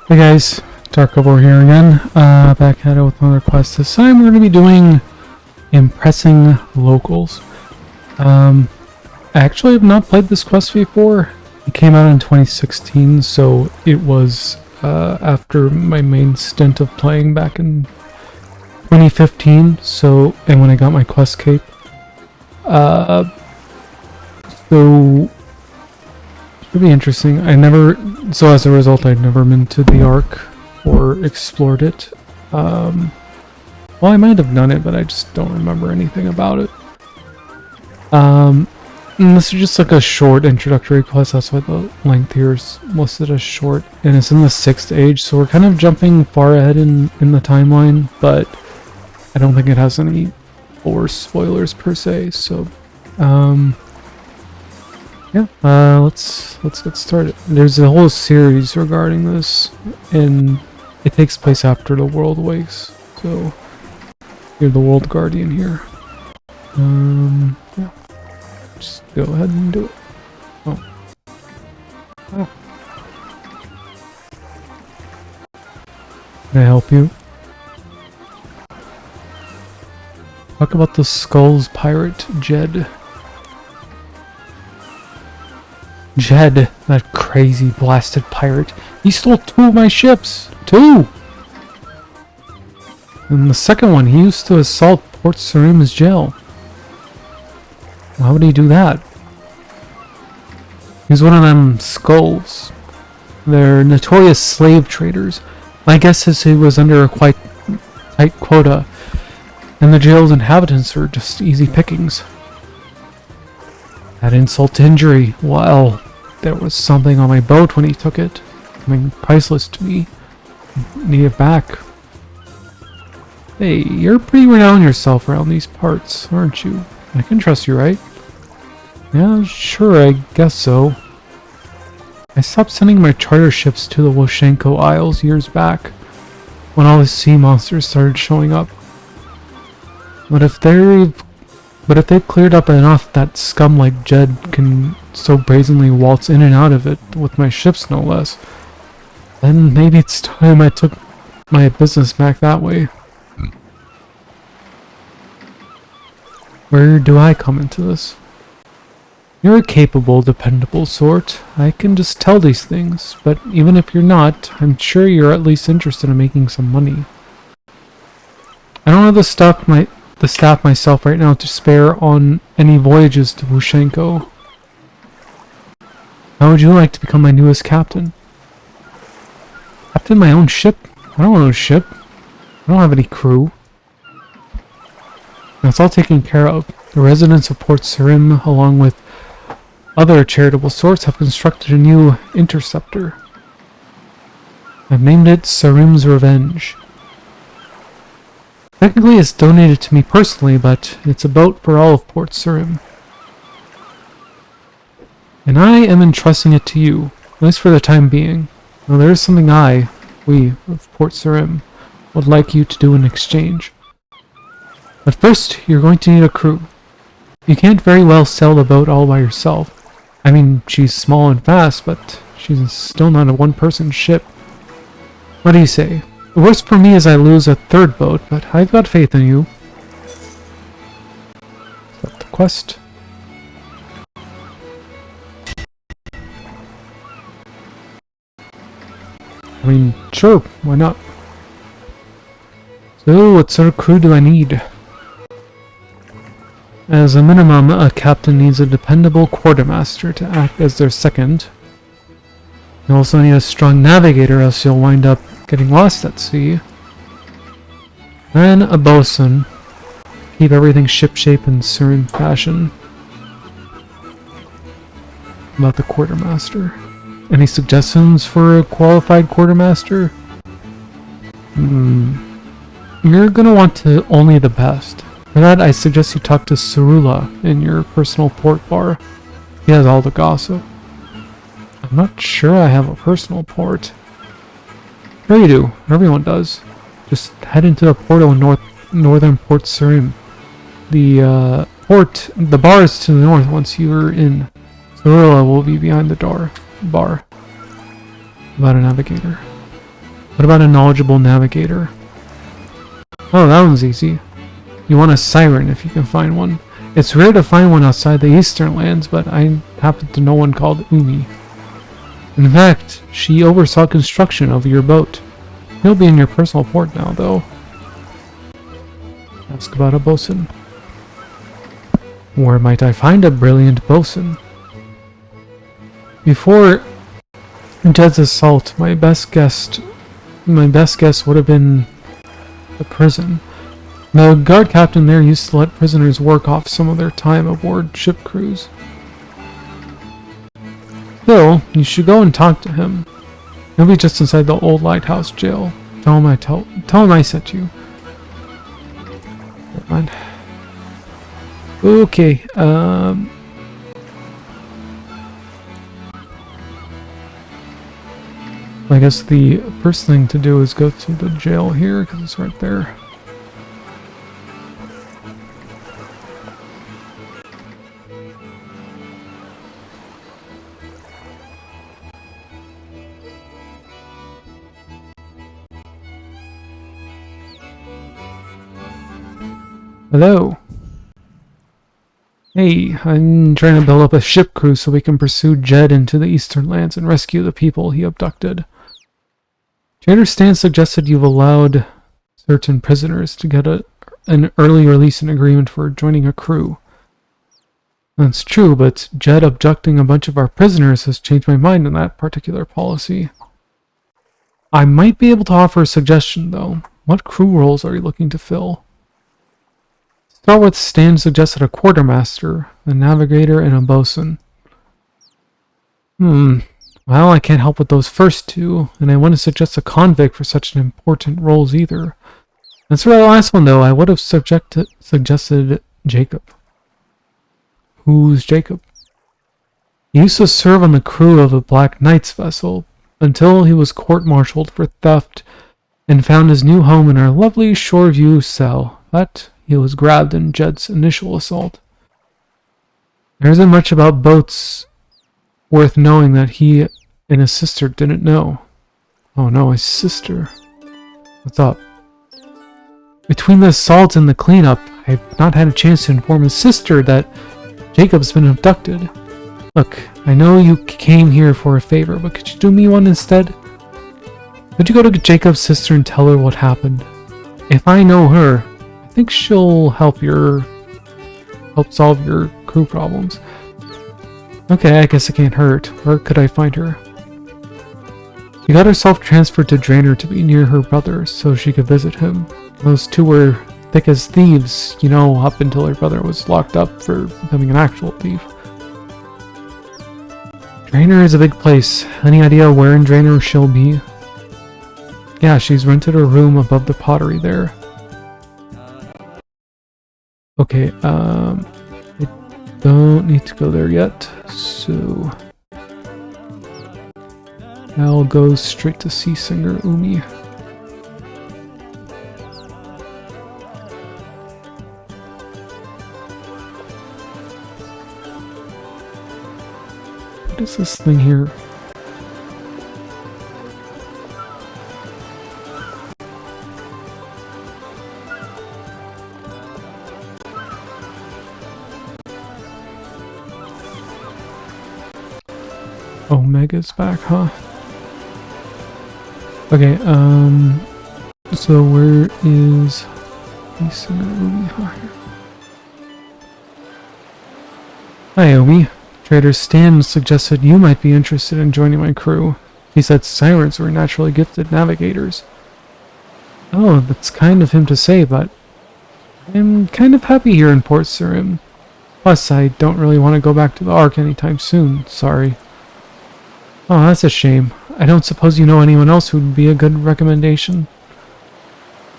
Hey guys, Dark over here again, back at it with another quest. This time we're going to be doing Impressing Locals. I actually have not played this quest before. It came out in 2016, so it was after my main stint of playing back in 2015, and when I got my quest cape. So it'll be interesting. So as a result, I'd never been to the Ark or explored it. Well, I might have done it, but I just don't remember anything about it. And this is just like a short introductory quest. That's why the length here is listed as short, and it's in the 6th age, so we're kind of jumping far ahead in the timeline, but I don't think it has any lore spoilers per se. So, yeah, let's get started. There's a whole series regarding this, and it takes place after the world awakes. So you're the world guardian here. Yeah, just go ahead and do it. Oh. Can I help you? Talk about the Skulls pirate, Jed. Jed, that crazy blasted pirate. He stole 2 of my ships! 2! And the second one, he used to assault Port Sarim's jail. Why would he do that? He's one of them skulls. They're notorious slave traders. My guess is he was under a quite tight quota, and the jail's inhabitants are just easy pickings. That insult to injury. Well, there was something on my boat when he took it. Something priceless to me. Need it back. Hey, you're pretty renowned yourself around these parts, aren't you? I can trust you, right? Yeah, sure, I guess so. I stopped sending my charter ships to the Woshenko Isles years back, when all the sea monsters started showing up. But if they've cleared up enough that scum like Jed can so brazenly waltz in and out of it, with my ships no less, then maybe it's time I took my business back that way. Where do I come into this? You're a capable, dependable sort. I can just tell these things, but even if you're not, I'm sure you're at least interested in making some money. I don't have the staff myself right now to spare on any voyages to Woshenko. How would you like to become my newest captain? Captain my own ship? I don't own a ship. I don't have any crew. That's all taken care of. The residents of Port Sarim, along with other charitable sorts, have constructed a new interceptor. I've named it Sarim's Revenge. Technically it's donated to me personally, but it's a boat for all of Port Sarim. And I am entrusting it to you, at least for the time being. Now there is something we of Port Sarim, would like you to do in exchange. But first, you're going to need a crew. You can't very well sail the boat all by yourself. I mean, she's small and fast, but she's still not a one-person ship. What do you say? The worst for me is I lose a 3rd boat, but I've got faith in you. Is that the quest? I mean, sure, why not? So, what sort of crew do I need? As a minimum, a captain needs a dependable quartermaster to act as their second. You also need a strong navigator, else you'll wind up getting lost at sea. Then a bosun. Keep everything shipshape in Sarim fashion. About the quartermaster. Any suggestions for a qualified quartermaster? You're gonna want to only the best. For that, I suggest you talk to Sarula in your personal port bar. He has all the gossip. I'm not sure I have a personal port. Sure you do. Everyone does. Just head into the portal in northern Port Sarim. The bar is to the north once you are in. Sarula will be behind the bar. About a navigator. What about a knowledgeable navigator? Oh, that one's easy. You want a siren if you can find one. It's rare to find one outside the eastern lands, but I happen to know one called Umi. In fact, she oversaw construction of your boat. He'll be in your personal port now, though. Ask about a bosun. Where might I find a brilliant bosun? Before Jed's assault, my best guess would have been the prison. The guard captain there used to let prisoners work off some of their time aboard ship crews. Still, you should go and talk to him. He'll be just inside the old lighthouse jail. Tell him I sent you. Never mind. Okay, I guess the first thing to do is go to the jail here, because it's right there. Hello. Hey, I'm trying to build up a ship crew so we can pursue Jed into the eastern lands and rescue the people he abducted. Do you understand suggested you've allowed certain prisoners to get an early release agreement for joining a crew? That's true, but Jed abducting a bunch of our prisoners has changed my mind on that particular policy. I might be able to offer a suggestion, though. What crew roles are you looking to fill? Start with Stan suggested a quartermaster, a navigator, and a bosun. Well, I can't help with those first two, and I wouldn't suggest a convict for such important roles either. As for the last one, though, I would have suggested Jacob. Who's Jacob? He used to serve on the crew of a Black Knight's vessel, until he was court-martialed for theft, and found his new home in our lovely Shoreview cell, but he was grabbed in Jed's initial assault. There isn't much about boats worth knowing that he and his sister didn't know. Oh no, his sister. What's up? Between the assault and the cleanup, I've not had a chance to inform his sister that Jacob's been abducted. Look, I know you came here for a favor, but could you do me one instead? Could you go to Jacob's sister and tell her what happened? If I know her, I think she'll help solve your crew problems. Okay, I guess it can't hurt. Where could I find her? She got herself transferred to Draenor to be near her brother, so she could visit him. Those two were thick as thieves, you know, up until her brother was locked up for becoming an actual thief. Draenor is a big place. Any idea where in Draenor she'll be? Yeah, she's rented a room above the pottery there. Okay, I don't need to go there yet, so I'll go straight to Sea Singer Umi. What is this thing here? Omega's back, huh? Okay, so where is Umi? Hi, Omi. Trader Stan suggested you might be interested in joining my crew. He said sirens were naturally gifted navigators. Oh, that's kind of him to say, but I'm kind of happy here in Port Sarim. Plus, I don't really want to go back to the Ark anytime soon, sorry. Oh, that's a shame. I don't suppose you know anyone else who'd be a good recommendation?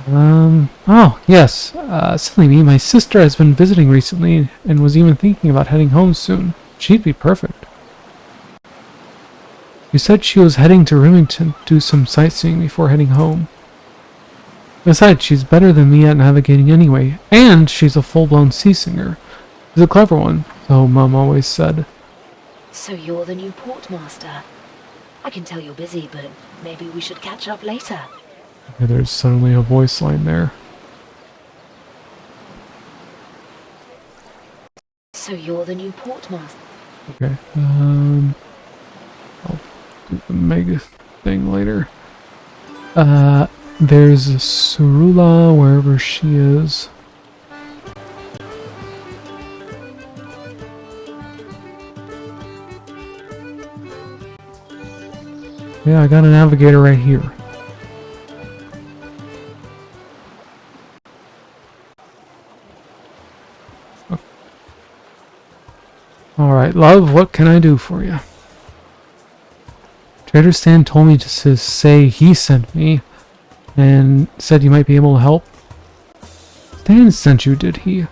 Oh, yes. Silly me, my sister has been visiting recently and was even thinking about heading home soon. She'd be perfect. You said she was heading to Remington to do some sightseeing before heading home. Besides, she's better than me at navigating anyway, and she's a full-blown sea singer. She's a clever one, so Mum always said. So you're the new portmaster? I can tell you're busy, but maybe we should catch up later. Okay, there's suddenly a voice line there. So you're the new portmaster? Okay, I'll do the mega thing later. There's Sarula wherever she is. Yeah, I got a navigator right here. Alright, love, what can I do for you? Trader Stan told me to say he sent me, and said you might be able to help. Stan sent you, did he?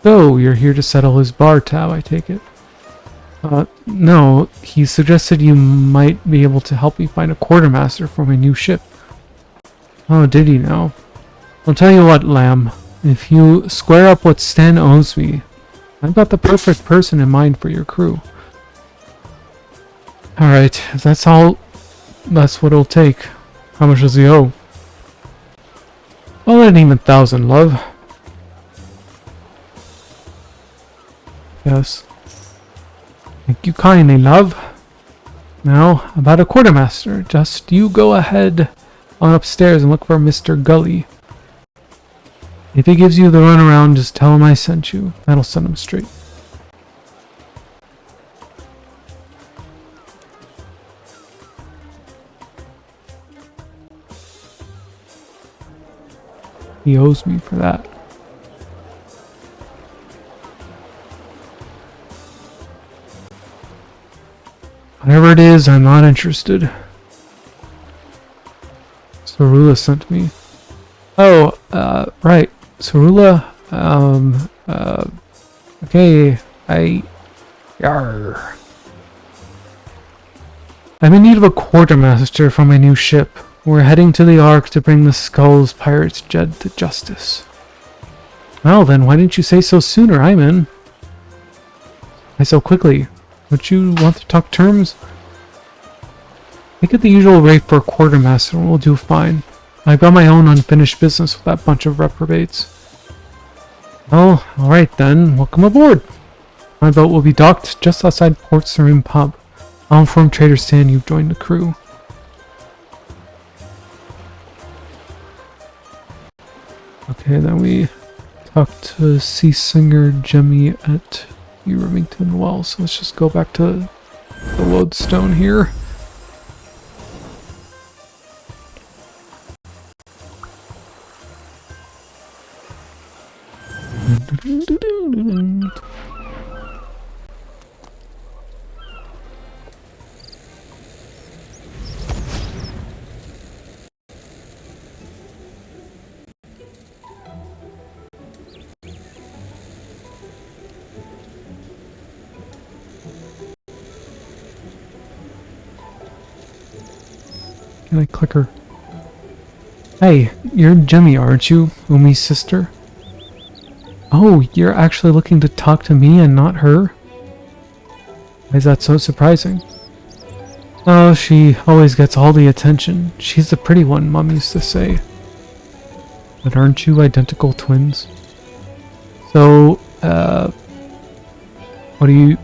So, you're here to settle his bar tab, I take it. No, he suggested you might be able to help me find a quartermaster for my new ship. Oh, did he now? I'll tell you what, Lamb. If you square up what Stan owes me, I've got the perfect person in mind for your crew. Alright, if that's all, that's what it'll take. How much does he owe? Well, an even 1,000, love. Yes. Thank you kindly, love. Now, about a quartermaster, just you go ahead on upstairs and look for Mr. Gully. If he gives you the runaround, just tell him I sent you. That'll set him straight. He owes me for that. Whatever it is, I'm not interested. Sarula sent me. Oh, right. Sarula, okay, Yarr. I'm in need of a quartermaster for my new ship. We're heading to the Ark to bring the Skull's pirates Jed to justice. Well then, why didn't you say so sooner? I'm in. Why so quickly? Would you want to talk terms? Make it the usual rate for a quartermaster and we'll do fine. I've got my own unfinished business with that bunch of reprobates. Well, alright then, welcome aboard. My boat will be docked just outside Port Sarim Pub. I'll inform Trader Stan you've joined the crew. Okay, then we talked to Sea Singer Jemmy at Remington Well, so let's just go back to the lodestone here. Can I click her? Hey, you're Jemmy, aren't you? Umi's sister? Oh, you're actually looking to talk to me and not her? Why is that so surprising? Oh, she always gets all the attention. She's the pretty one, Mom used to say. But aren't you identical twins? So,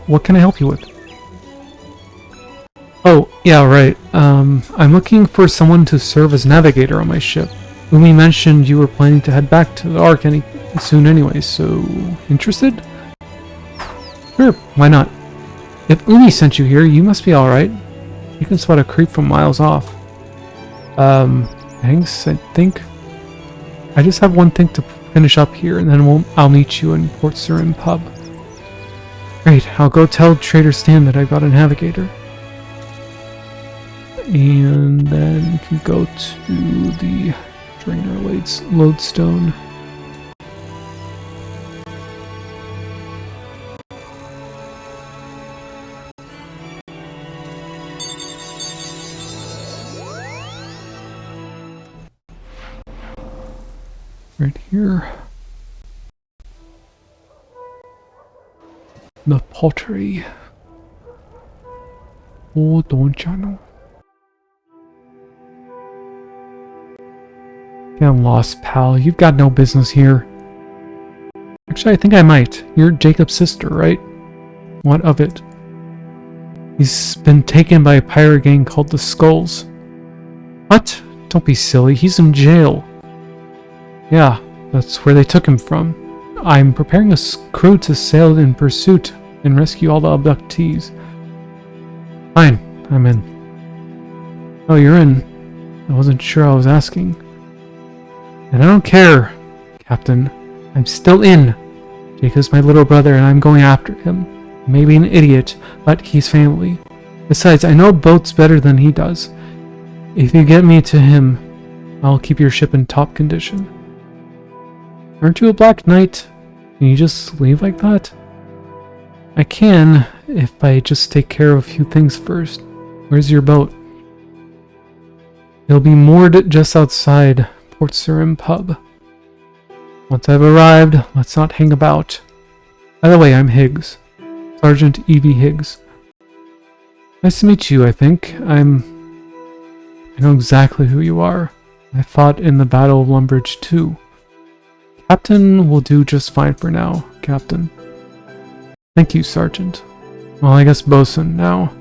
what can I help you with? Oh, yeah, right. I'm looking for someone to serve as navigator on my ship. Umi mentioned you were planning to head back to the Ark soon anyway, so interested? Sure, why not? If Umi sent you here, you must be alright. You can spot a creep from miles off. Thanks, I think. I just have one thing to finish up here, and then I'll meet you in Port Sarim Pub. Great, I'll go tell Trader Stan that I got a navigator. And then we can go to the Drainer lodestone. Right here. The pottery. Oh, don't you know? Get lost, pal. You've got no business here. Actually, I think I might. You're Jacob's sister, right? What of it? He's been taken by a pirate gang called the Skulls. What? Don't be silly. He's in jail. Yeah, that's where they took him from. I'm preparing a crew to sail in pursuit and rescue all the abductees. Fine, I'm in. Oh, you're in. I wasn't sure I was asking. And I don't care, Captain. I'm still in. Jacob's my little brother and I'm going after him. Maybe an idiot, but he's family. Besides, I know boats better than he does. If you get me to him, I'll keep your ship in top condition. Aren't you a Black Knight? Can you just leave like that? I can, if I just take care of a few things first. Where's your boat? It'll be moored just outside Port Surim pub. Once I've arrived, let's not hang about. By the way, I'm Higgs. Sergeant Evie Higgs. Nice to meet you, I think. I know exactly who you are. I fought in the Battle of Lumbridge too. Captain will do just fine for now, Captain. Thank you, Sergeant. Well, I guess Bosun now.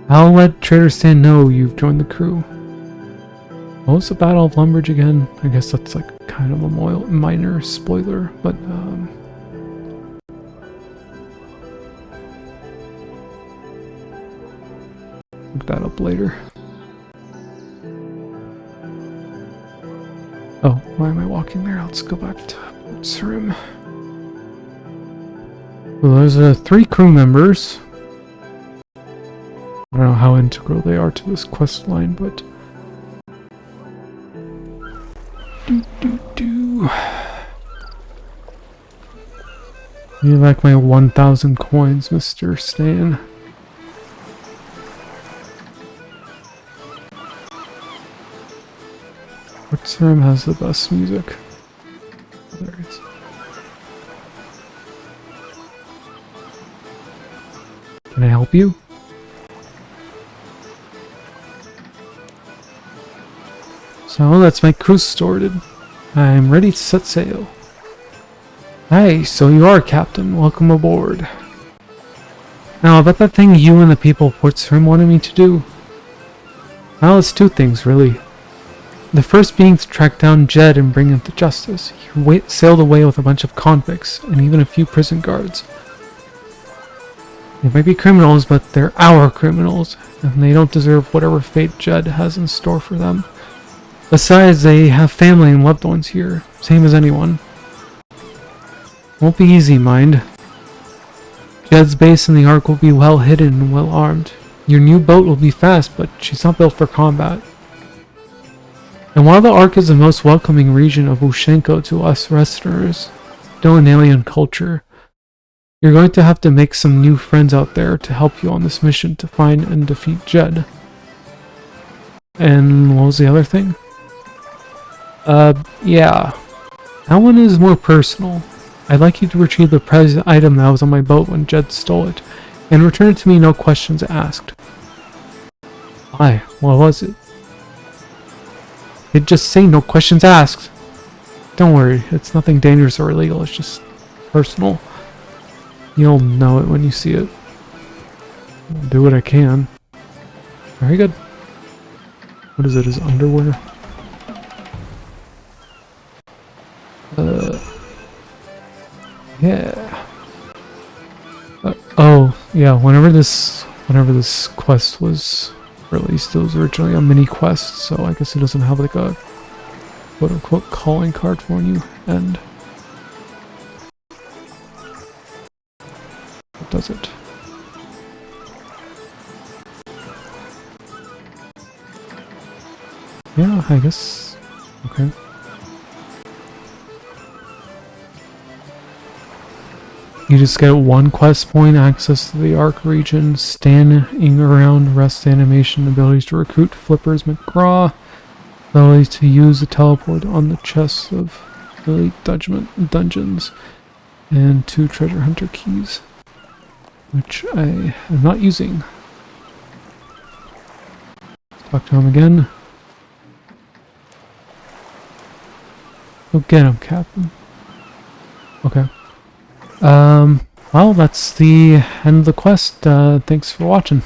I'll let Trader Stan know you've joined the crew. What was the Battle of Lumbridge again? I guess that's like kind of a minor spoiler, but look that up later. Oh, why am I walking there? Let's go back to Port Surim. Well, there's 3 crew members. I don't know how integral they are to this quest line, but You like my 1,000 coins, Mr. Stan? Port Surim has the best music. There it is. Can I help you? So that's my crew sorted. I'm ready to set sail. Hey, so you are Captain. Welcome aboard. Now, about that thing you and the people of Port Surim wanted me to do. Well, it's 2 things, really. The first being to track down Jed and bring him to justice. He sailed away with a bunch of convicts, and even a few prison guards. They might be criminals, but they're our criminals, and they don't deserve whatever fate Jed has in store for them. Besides, they have family and loved ones here, same as anyone. Won't be easy, mind. Jed's base in the Ark will be well hidden and well armed. Your new boat will be fast, but she's not built for combat. And while the Ark is the most welcoming region of Ushenko to us Westerners, still an alien culture, you're going to have to make some new friends out there to help you on this mission to find and defeat Jed. And what was the other thing? Yeah. That one is more personal. I'd like you to retrieve the prized item that was on my boat when Jed stole it, and return it to me no questions asked. Why? What was it? It'd just say no questions asked. Don't worry, it's nothing dangerous or illegal, it's just personal. You'll know it when you see it. I'll do what I can. Very good. What is it, his underwear? Yeah. Oh, yeah, whenever this quest was released, it was originally a mini quest, so I guess it doesn't have like a quote-unquote calling card for you, and what does it? Yeah, I guess. Okay. You just get 1 quest point, access to the Ark region, standing around, rest animation, abilities to recruit Flippers McGraw, abilities to use the teleport on the chests of elite dungeons, and 2 treasure hunter keys, which I am not using. Let's talk to him again. Go get him, Captain. Okay. Well, that's the end of the quest. Thanks for watching.